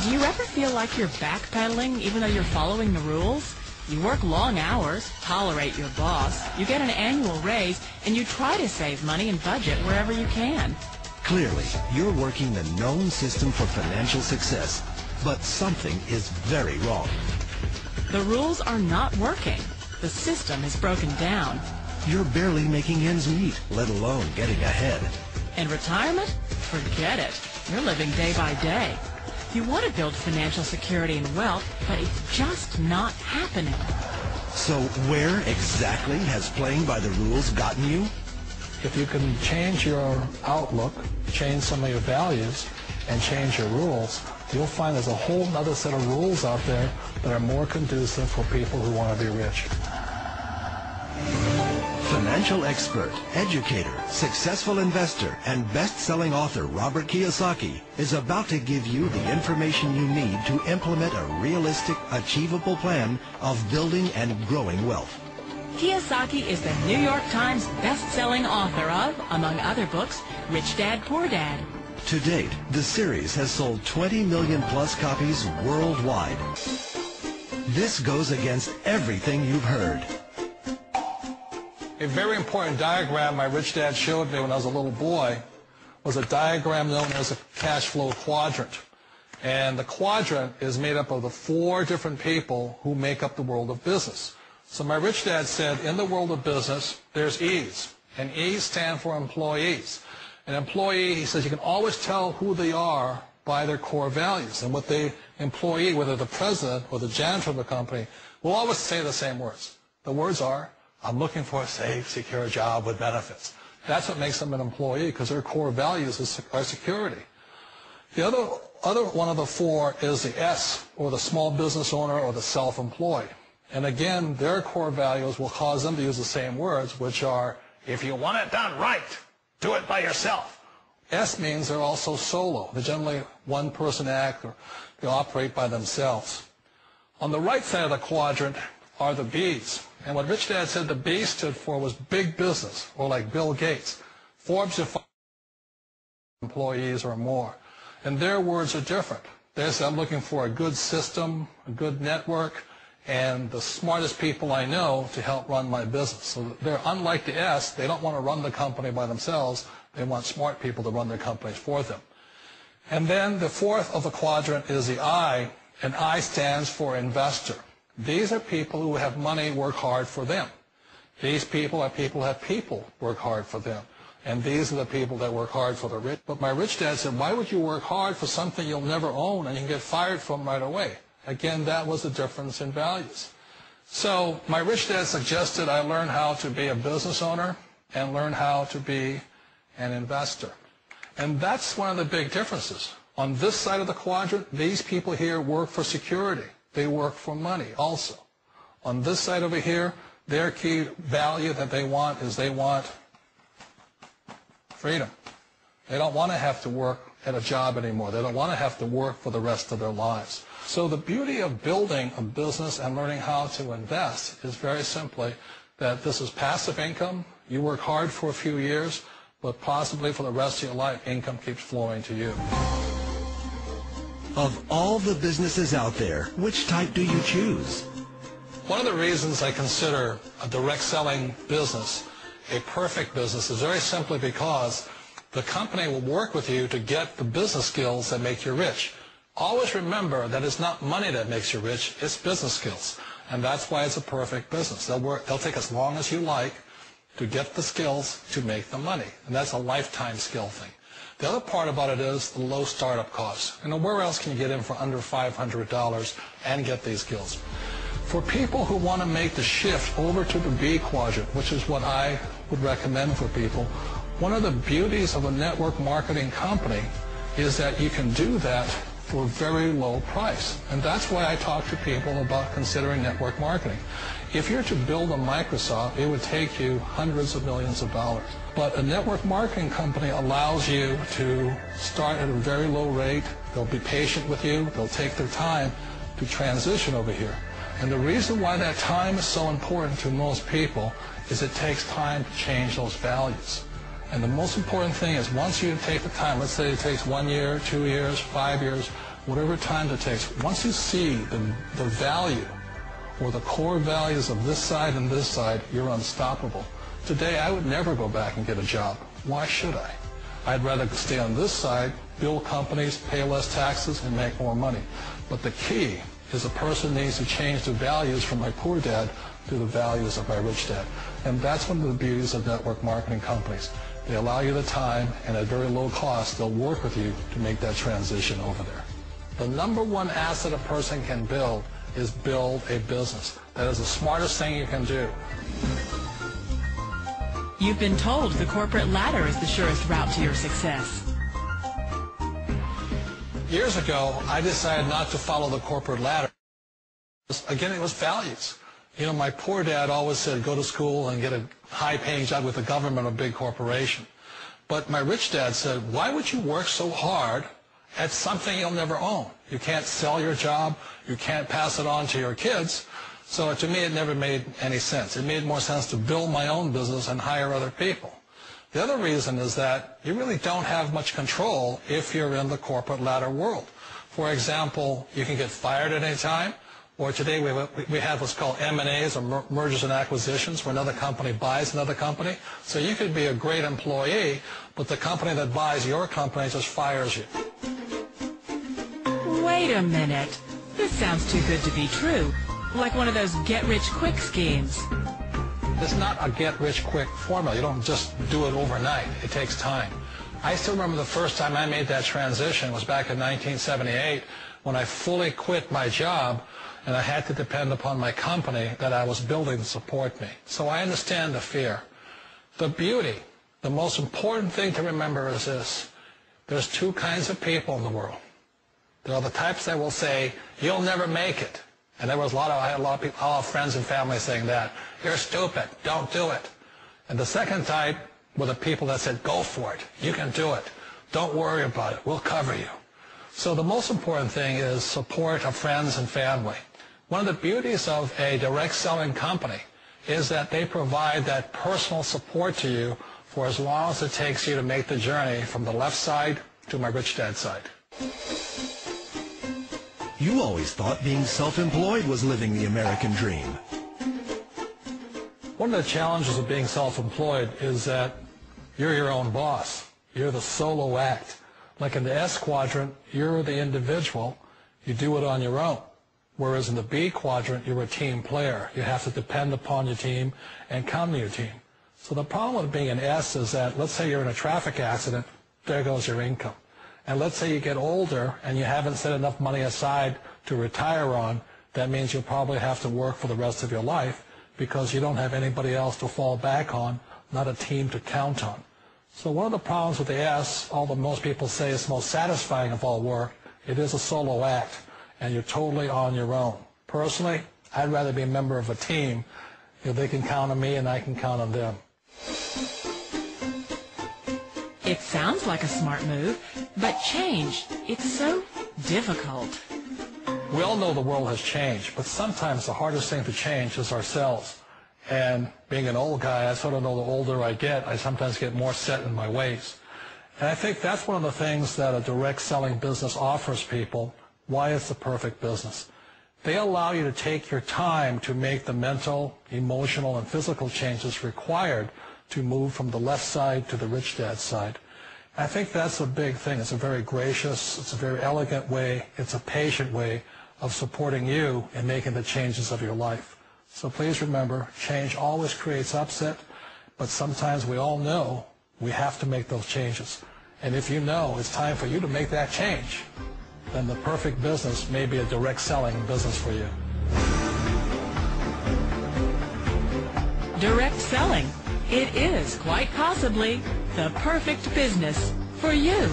Do you ever feel like you're backpedaling even though you're following the rules? You work long hours, tolerate your boss, you get an annual raise, and you try to save money and budget wherever you can. Clearly, you're working the known system for financial success, but something is very wrong. The rules are not working. The system is broken down. You're barely making ends meet, let alone getting ahead. And retirement? Forget it. You're living day by day. You want to build financial security and wealth, but it's just not happening. So where exactly has playing by the rules gotten you? If you can change your outlook, change some of your values, and change your rules, you'll find there's a whole other set of rules out there that are more conducive for people who want to be rich. Financial expert, educator, successful investor, and best-selling author Robert Kiyosaki is about to give you the information you need to implement a realistic, achievable plan of building and growing wealth. Kiyosaki is the New York Times best-selling author of, among other books, Rich Dad, Poor Dad. To date, the series has sold 20 million plus copies worldwide. This goes against everything you've heard. A very important diagram my rich dad showed me when I was a little boy was a diagram known as a cash flow quadrant. And the quadrant is made up of the 4 different people who make up the world of business. So my rich dad said, in the world of business, there's E's. And E's stand for employees. An employee, he says, you can always tell who they are by their core values. And what the employee, whether the president or the janitor of the company, will always say the same words. The words are, I'm looking for a safe, secure job with benefits. That's what makes them an employee, because their core values are security. The other one of the 4 is the S, or the small business owner or the self-employed. And again, their core values will cause them to use the same words, which are, if you want it done right, do it by yourself. S means they're also solo. They're generally one-person act, or they operate by themselves. On the right side of the quadrant are the B's. And what Rich Dad said the B stood for was big business, or like Bill Gates. Forbes defines employees or more. And their words are different. They say, I'm looking for a good system, a good network, and the smartest people I know to help run my business. So they're unlike the S. They don't want to run the company by themselves. They want smart people to run their companies for them. And then the 4th of the quadrant is the I, and I stands for investor. These are people who have money work hard for them. These people are people who have people work hard for them. And these are the people that work hard for the rich. But my rich dad said, why would you work hard for something you'll never own and you can get fired from right away? Again, that was the difference in values. So my rich dad suggested I learn how to be a business owner and learn how to be an investor. And that's one of the big differences. On this side of the quadrant, these people here work for security. They work for money also. On this side over here, their key value that they want is they want freedom. They don't want to have to work at a job anymore. They don't want to have to work for the rest of their lives. So the beauty of building a business and learning how to invest is very simply that this is passive income. You work hard for a few years, but possibly for the rest of your life, income keeps flowing to you. Of all the businesses out there, which type do you choose? One of the reasons I consider a direct selling business a perfect business is very simply because the company will work with you to get the business skills that make you rich. Always remember that it's not money that makes you rich, it's business skills. And that's why it's a perfect business. They'll take as long as you like to get the skills to make the money. And that's a lifetime skill thing. The other part about it is the low startup costs. You know, where else can you get in for under $500 and get these skills? For people who want to make the shift over to the B quadrant, which is what I would recommend for people, one of the beauties of a network marketing company is that you can do that for a very low price. And that's why I talk to people about considering network marketing. If you're to build a Microsoft, it would take you hundreds of millions of dollars. But a network marketing company allows you to start at a very low rate. They'll be patient with you. They'll take their time to transition over here. And the reason why that time is so important to most people is it takes time to change those values. And the most important thing is once you take the time, let's say it takes 1 year, 2 years, 5 years, whatever time it takes. Once you see the value or the core values of this side and this side, you're unstoppable. Today, I would never go back and get a job. Why should I? I'd rather stay on this side, build companies, pay less taxes, and make more money. But the key is a person needs to change the values from my poor dad to the values of my rich dad. And that's one of the beauties of network marketing companies. They allow you the time, and at very low cost, they'll work with you to make that transition over there. The number one asset a person can build is build a business. That is the smartest thing you can do. You've been told the corporate ladder is the surest route to your success. Years ago, I decided not to follow the corporate ladder. Again, it was values. You know, my poor dad always said, go to school and get a high-paying job with the government or a big corporation. But my rich dad said, why would you work so hard at something you'll never own? You can't sell your job. You can't pass it on to your kids. So to me, it never made any sense. It made more sense to build my own business and hire other people. The other reason is that you really don't have much control if you're in the corporate ladder world. For example, you can get fired at any time. Or today we have what's called M&As, or mergers and acquisitions, where another company buys another company. So you could be a great employee, but the company that buys your company just fires you. Wait a minute. This sounds too good to be true. Like one of those get-rich-quick schemes. It's not a get-rich-quick formula. You don't just do it overnight. It takes time. I still remember the first time I made that transition was back in 1978 when I fully quit my job and I had to depend upon my company that I was building to support me. So I understand the fear. The beauty, the most important thing to remember is this. There's two kinds of people in the world. There are the types that will say, you'll never make it. And I had a lot of people, all friends and family saying that. You're stupid. Don't do it. And the second type were the people that said, go for it. You can do it. Don't worry about it. We'll cover you. So the most important thing is support of friends and family. One of the beauties of a direct selling company is that they provide that personal support to you for as long as it takes you to make the journey from the left side to my rich dad side. You always thought being self-employed was living the American dream. One of the challenges of being self-employed is that you're your own boss. You're the solo act. Like in the S quadrant, you're the individual. You do it on your own. Whereas in the B quadrant, you're a team player. You have to depend upon your team and count on your team. So the problem with being an S is that, let's say you're in a traffic accident, there goes your income. And let's say you get older and you haven't set enough money aside to retire on, that means you'll probably have to work for the rest of your life because you don't have anybody else to fall back on, not a team to count on. So one of the problems with the S, although most people say it's the most satisfying of all work, it is a solo act, and you're totally on your own. Personally, I'd rather be a member of a team. You know, they can count on me and I can count on them. It sounds like a smart move, but change, it's so difficult. We all know the world has changed, but sometimes the hardest thing to change is ourselves. And being an old guy, I sort of know the older I get, I sometimes get more set in my ways. And I think that's one of the things that a direct selling business offers people, why it's the perfect business. They allow you to take your time to make the mental, emotional, and physical changes required to move from the left side to the rich dad side. And I think that's a big thing. It's a very gracious, it's a very elegant way, it's a patient way of supporting you in making the changes of your life. So please remember, change always creates upset, but sometimes we all know we have to make those changes. And if you know it's time for you to make that change, then the perfect business may be a direct selling business for you. Direct selling. It is quite possibly the perfect business for you.